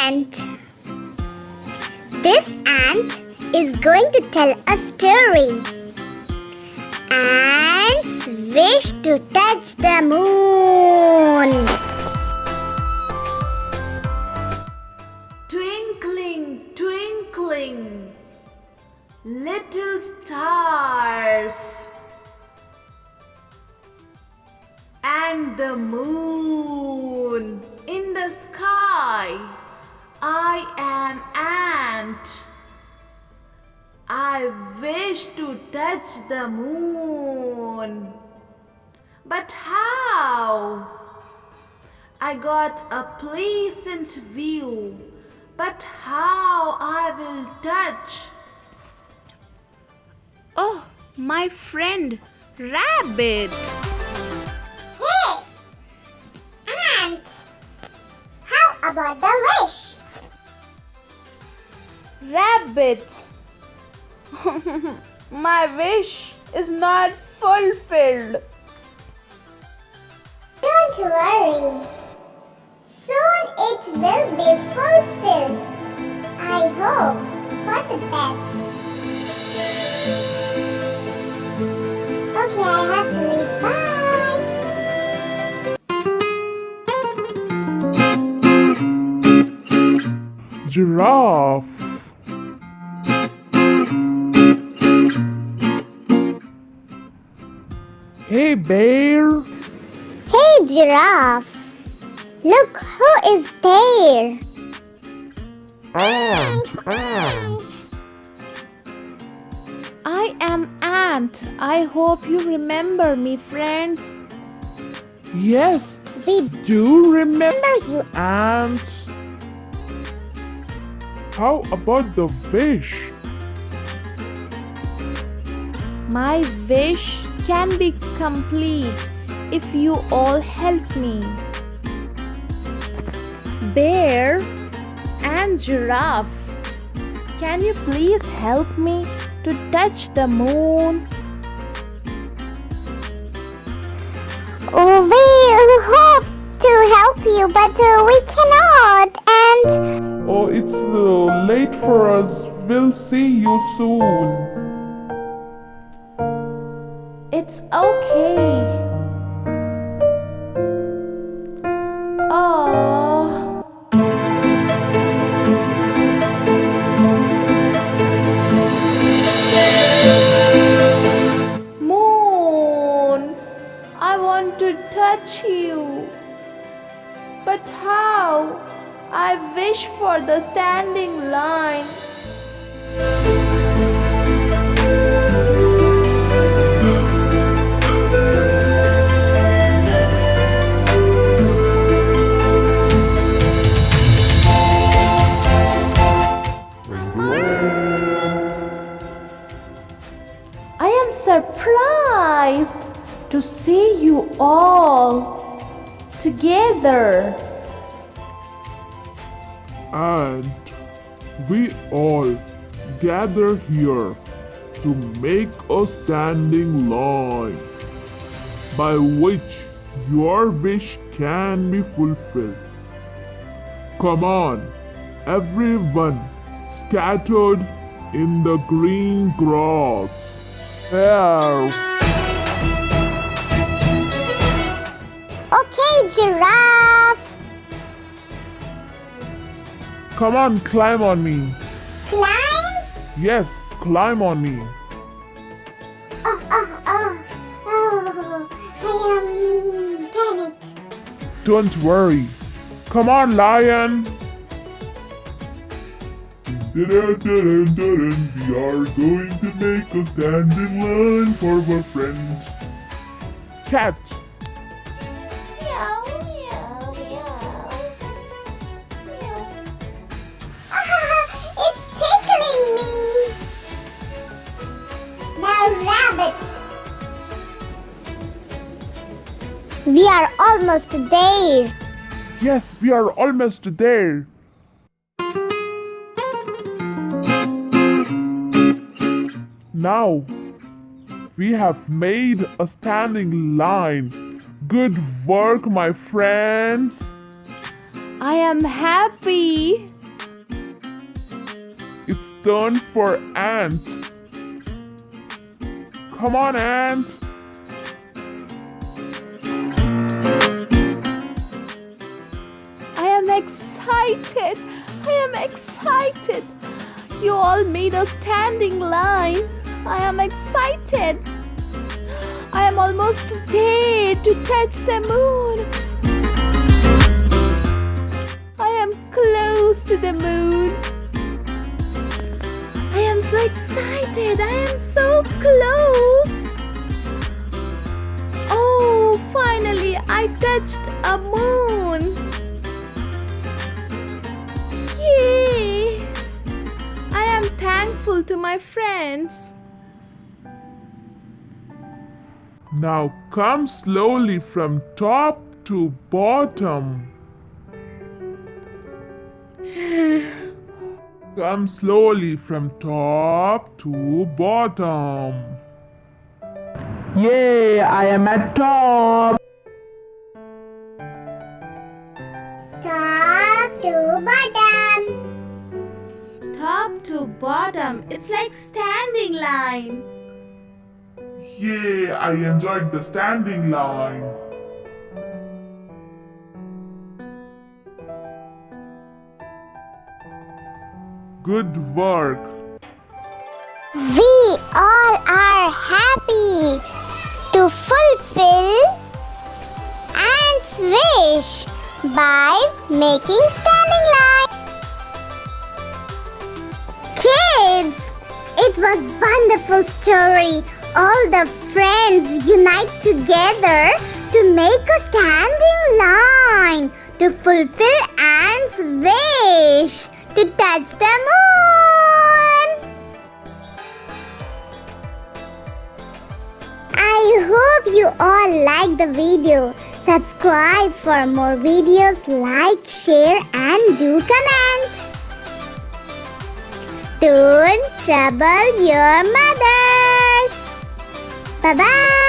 ant. This ant is going to tell a story. Ants wish to touch the moon. Twinkling, twinkling, little stars, and the moon in the sky. I am ant. I wish to touch the moon. But how? I got a pleasant view. But how I will touch? Oh, my friend, rabbit. Hey, ant. How about the wish? Rabbit. My wish is not fulfilled. Don't worry. Soon it will be fulfilled. I hope for the best. Okay, I have to leave. Bye. Giraffe. Hey, bear. Hey, giraffe. Look who is there. I am ant. I hope you remember me, friends. Yes, We do remember you. ants. How about the wish? My wish can be complete if you all help me. Bear and giraffe, can you please help me to touch the moon? We hope to help you, but we cannot. And Oh, it's late for us. We'll see you soon. It's okay. Oh. Moon, I want to touch you. But how? I wish for the standing line. I am surprised to see you all together. And we all gather here to make a standing line by which your wish can be fulfilled. Come on, everyone scattered in the green grass. There. okay, giraffe. Come on, climb on me. Climb. Yes, climb on me. Oh, I am panic. Don't worry. Come on, lion. We are going to make a standing line for our friend. Cat. Meow, meow, meow. Meow. It's tickling me. Now, rabbit. We are almost there. Yes, we are almost there. Now, we have made a standing line. Good work, my friends. I am happy. It's turn for Ant. Come on, Ant. I am excited. I am excited. You all made a standing line. I am excited. I am almost there to touch the moon. I am close to the moon. I am so excited. I am so close. Oh, finally I touched a moon. Yay! I am thankful to my friends. Now come slowly from top to bottom. Come slowly from top to bottom. Yay, I am at top. Top to bottom. Top to bottom, it's like standing line. Yay, I enjoyed the standing line. Good work. We all are happy to fulfill Ant's wish by making standing line. Kids, it was wonderful story. All the friends unite together to make a standing line to fulfill Ant's wish to touch the moon. I hope you all like the video. Subscribe for more videos, like, share and do comment. Don't trouble your mothers. Bye-bye.